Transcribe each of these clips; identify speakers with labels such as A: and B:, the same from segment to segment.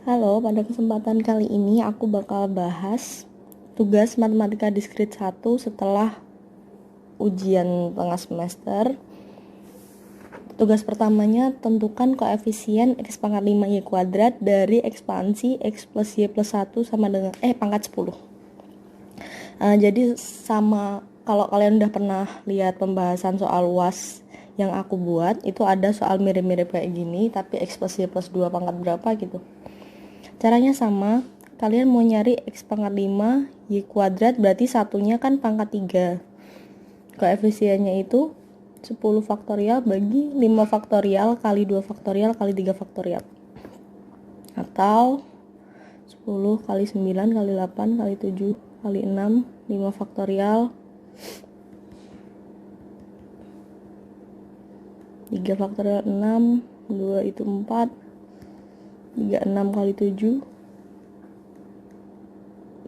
A: Halo, pada kesempatan kali ini aku bakal bahas tugas matematika diskrit 1 setelah ujian tengah semester. Tugas pertamanya, tentukan koefisien x pangkat 5y kuadrat dari ekspansi x plus y plus 1 sama dengan pangkat 10. Jadi sama, kalau kalian udah pernah lihat pembahasan soal UAS yang aku buat, itu ada soal mirip-mirip kayak gini, tapi x plus y plus 2 pangkat berapa gitu. Caranya sama, kalian mau nyari x pangkat 5 y kuadrat, berarti satunya kan pangkat 3. Koefisiennya itu 10 faktorial bagi 5 faktorial kali 2 faktorial kali 3 faktorial. Atau 10 kali 9 kali 8 kali 7 kali 6, 5 faktorial 3 faktorial 6, 2 itu 4, 36 kali 7,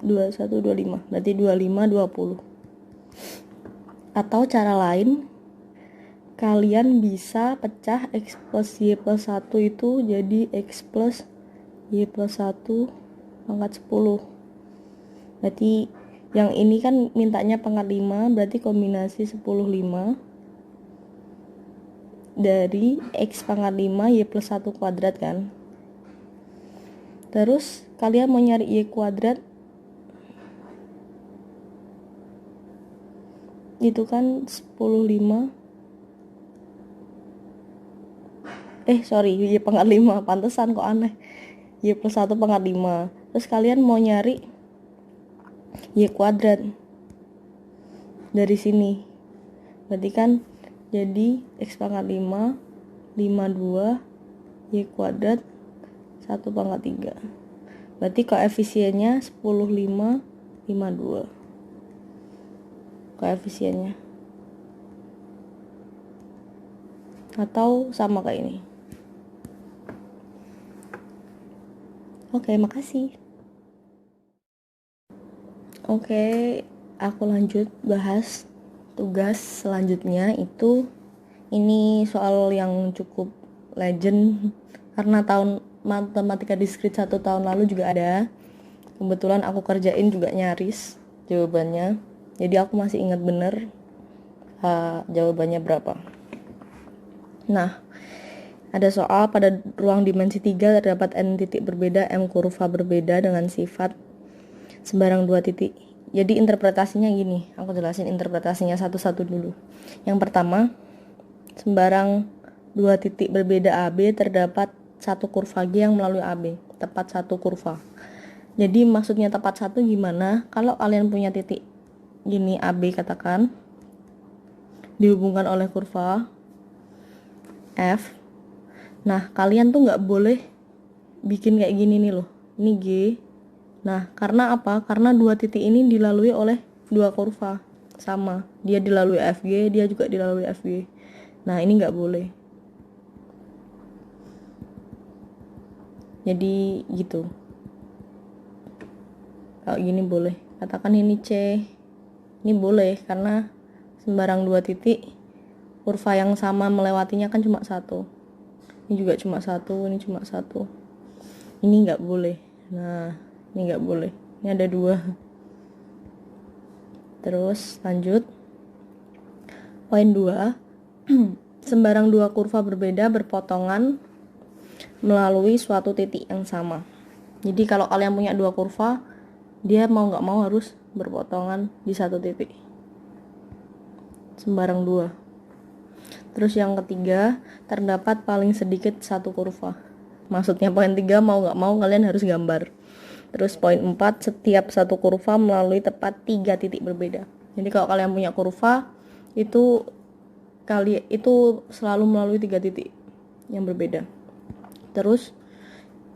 A: 21, 25, berarti 25, 20. Atau cara lain, kalian bisa pecah x plus y plus 1 itu jadi x plus y plus 1 pangkat 10. Berarti yang ini kan mintanya pangkat 5, berarti kombinasi 10, 5 dari x pangkat 5 y plus 1 kuadrat kan. Terus kalian mau nyari y kuadrat, itu kan 10, 5 y pangkat 5, pantesan kok aneh, y plus 1 pangkat 5. Terus kalian mau nyari y kuadrat dari sini, berarti kan jadi x pangkat 5, 52 y kuadrat 1 pangkat 3. Berarti koefisiennya 10, 5, 52 koefisiennya. Atau sama kayak ini. Oke, makasih. Oke, aku lanjut bahas tugas selanjutnya. Ini soal yang cukup legend karena tahun matematika diskrit 1 tahun lalu juga ada. Kebetulan aku kerjain juga nyaris jawabannya, jadi aku masih ingat bener jawabannya berapa. Nah, ada soal pada ruang dimensi 3 terdapat n titik berbeda, m kurva berbeda dengan sifat sembarang 2 titik. Jadi interpretasinya gini, aku jelasin interpretasinya satu-satu dulu. Yang pertama, sembarang 2 titik berbeda AB terdapat satu kurva G yang melalui AB, tepat satu kurva. Jadi maksudnya tepat satu gimana? Kalau kalian punya titik gini AB katakan, dihubungkan oleh kurva F. Nah, kalian tuh nggak boleh bikin kayak gini nih loh. Ini G. Nah, karena apa? Karena 2 titik ini dilalui oleh 2 kurva. Sama. Dia dilalui FG, dia juga dilalui FG. Nah, ini nggak boleh. Jadi gitu. Kalau gini boleh. Katakan ini C. Ini boleh karena sembarang 2 titik kurva yang sama melewatinya kan cuma satu. Ini juga cuma satu, ini cuma satu. Ini nggak boleh. Nah, ini nggak boleh. Ini ada 2. Terus lanjut. Poin 2. Sembarang 2 kurva berbeda berpotongan melalui suatu titik yang sama. Jadi kalau kalian punya 2 kurva, dia mau nggak mau harus berpotongan di satu titik. Sembarang 2. Terus yang ketiga, terdapat paling sedikit satu kurva. Maksudnya poin 3 mau nggak mau kalian harus gambar. Terus poin 4, setiap satu kurva melalui tepat 3 titik berbeda. Jadi kalau kalian punya kurva, itu selalu melalui 3 titik yang berbeda. Terus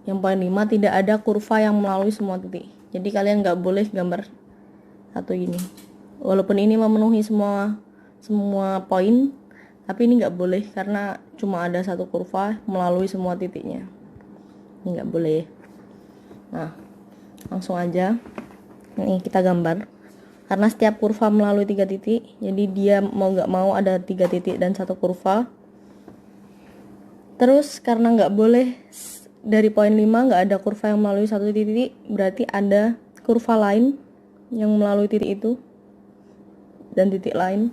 A: yang poin 5, tidak ada kurva yang melalui semua titik. Jadi kalian nggak boleh gambar satu ini. Walaupun ini memenuhi semua poin, tapi ini nggak boleh karena cuma ada satu kurva melalui semua titiknya. Ini nggak boleh. Nah, langsung aja. Ini kita gambar. Karena setiap kurva melalui 3 titik, jadi dia mau nggak mau ada 3 titik dan satu kurva. Terus karena nggak boleh dari poin 5 nggak ada kurva yang melalui satu titik, berarti ada kurva lain yang melalui titik itu dan titik lain.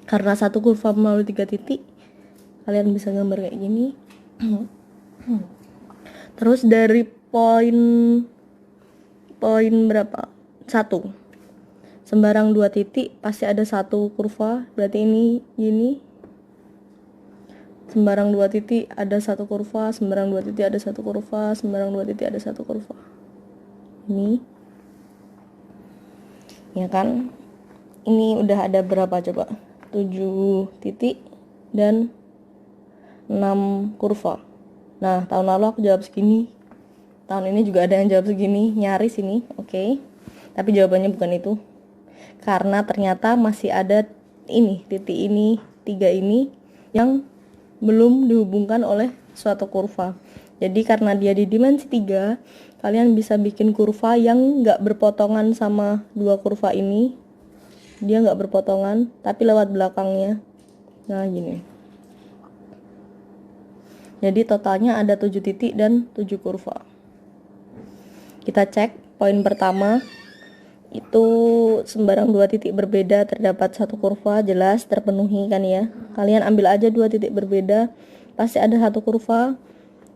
A: Karena satu kurva melalui 3 titik, kalian bisa gambar kayak gini. Terus dari poin berapa? 1. Sembarang 2 titik pasti ada satu kurva, berarti ini gini. Sembarang 2 titik ada satu kurva, sembarang 2 titik ada satu kurva, sembarang 2 titik ada satu kurva. Ini. Ya kan? Ini udah ada berapa coba? 7 titik dan 6 kurva. Nah, tahun lalu aku jawab segini. Tahun ini juga ada yang jawab segini, nyaris ini, oke. Tapi jawabannya bukan itu. Karena ternyata masih ada ini, titik ini, 3 ini yang belum dihubungkan oleh suatu kurva. Jadi karena dia di dimensi 3, kalian bisa bikin kurva yang nggak berpotongan sama 2 kurva ini. Dia nggak berpotongan, tapi lewat belakangnya. Nah, gini. Jadi totalnya ada 7 titik dan 7 kurva. Kita cek poin pertama. Itu sembarang 2 titik berbeda terdapat satu kurva, jelas terpenuhi kan ya. Kalian ambil aja 2 titik berbeda, pasti ada satu kurva.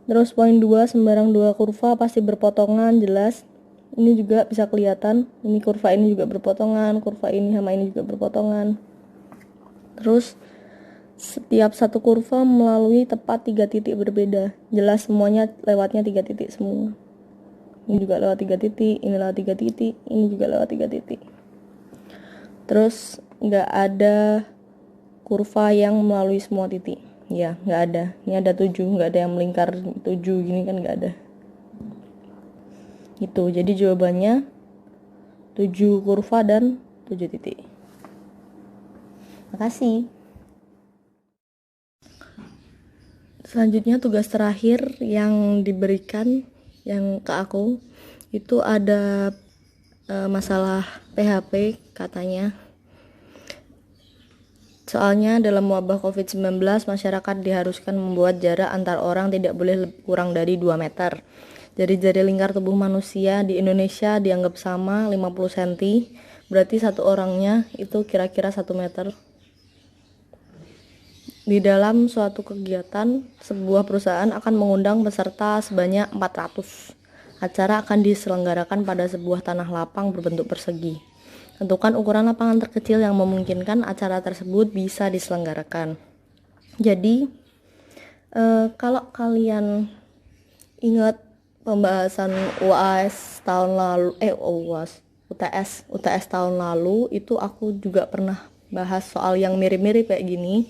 A: Terus poin 2, sembarang 2 kurva pasti berpotongan, jelas. Ini juga bisa kelihatan, ini kurva ini juga berpotongan, kurva ini sama ini juga berpotongan. Terus setiap satu kurva melalui tepat 3 titik berbeda, jelas semuanya lewatnya 3 titik semua. Ini juga lewat 3 titik, ini lewat 3 titik, ini juga lewat 3 titik. Terus nggak ada kurva yang melalui semua titik. Ya, nggak ada. Ini ada 7, nggak ada yang melingkar 7 gini kan, nggak ada. Itu, jadi jawabannya 7 kurva dan 7 titik. Makasih. Selanjutnya tugas terakhir yang diberikan yang ke aku itu ada masalah PHP katanya. Soalnya dalam wabah COVID-19 masyarakat diharuskan membuat jarak antar orang tidak boleh kurang dari 2 meter. Jari-jari lingkar tubuh manusia di Indonesia dianggap sama 50 cm, berarti satu orangnya itu kira-kira 1 meter. Di dalam suatu kegiatan, sebuah perusahaan akan mengundang peserta sebanyak 400. Acara akan diselenggarakan pada sebuah tanah lapang berbentuk persegi. Tentukan ukuran lapangan terkecil yang memungkinkan acara tersebut bisa diselenggarakan. Jadi, kalau kalian ingat pembahasan UAS tahun lalu, UTS tahun lalu, itu aku juga pernah bahas soal yang mirip-mirip kayak gini.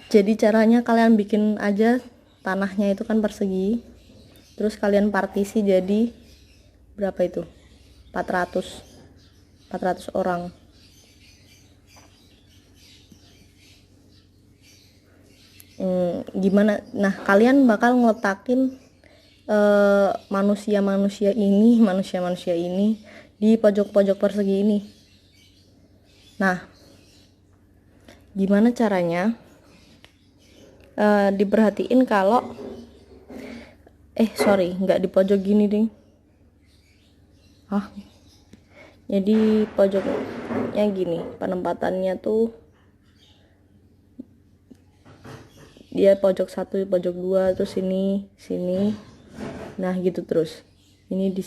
A: Jadi caranya kalian bikin aja tanahnya itu kan persegi, terus kalian partisi jadi berapa itu? 400 orang. Gimana? Nah, kalian bakal ngeletakin manusia-manusia ini di pojok-pojok persegi ini. Nah, gimana caranya? Diperhatiin kalau nggak di pojok gini ding. Jadi pojoknya gini, penempatannya tuh dia pojok 1, pojok 2, terus sini. Nah, gitu terus. Ini di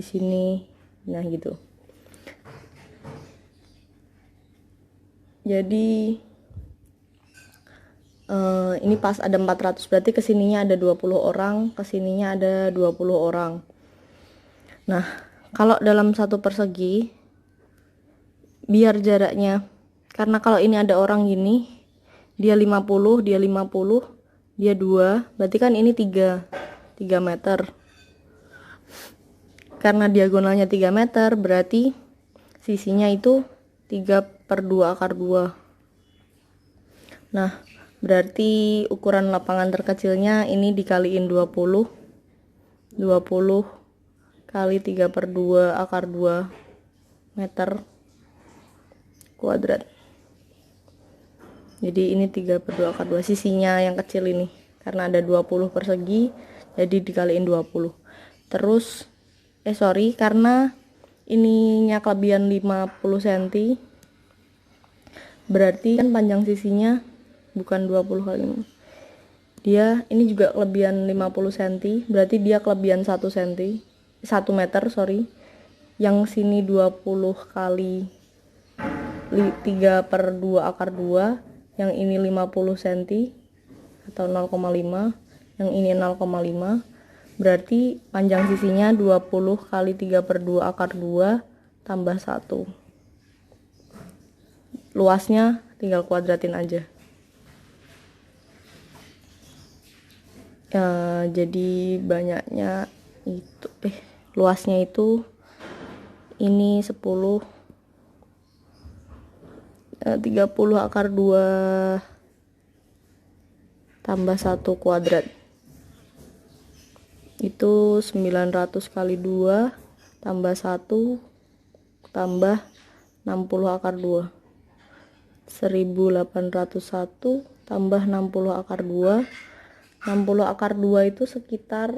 A: sini. Nah, gitu. Jadi ini pas ada 400, berarti kesininya ada 20 orang, kesininya ada 20 orang. Nah, kalau dalam satu persegi, biar jaraknya, karena kalau ini ada orang gini, dia 50, dia 2, berarti kan ini 3 meter. Karena diagonalnya 3 meter, berarti sisinya itu 3/2 / 2. Nah, berarti ukuran lapangan terkecilnya ini dikaliin 20 kali 3/2 / 2 meter kuadrat. Jadi ini 3/2 sisinya yang kecil ini, karena ada 20 persegi jadi dikaliin 20. Terus karena ininya kelebihan 50 cm, berarti kan panjang sisinya bukan 20 kali 5. Dia ini juga kelebihan 50 cm, berarti dia kelebihan 1 meter, yang sini 20 kali 3/2 yang ini 50 cm atau 0,5, yang ini 0,5, berarti panjang sisinya 20 kali 3/2 tambah 1. Luasnya tinggal kuadratin aja. Jadi banyaknya itu luasnya itu ini 10 30/2 tambah 1 kuadrat. Itu 900 kali 2 tambah 1 tambah 60/2. 1801 tambah 60/2. 60/2 itu sekitar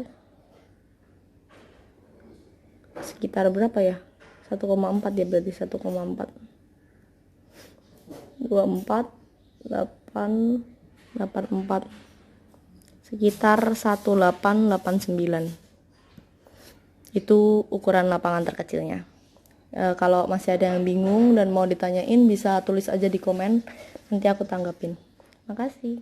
A: berapa ya? 1,4 ya, berarti 1,4. 24,884, sekitar 1889. Itu ukuran lapangan terkecilnya. Kalau masih ada yang bingung dan mau ditanyain, bisa tulis aja di komen, nanti aku tanggapin. Makasih.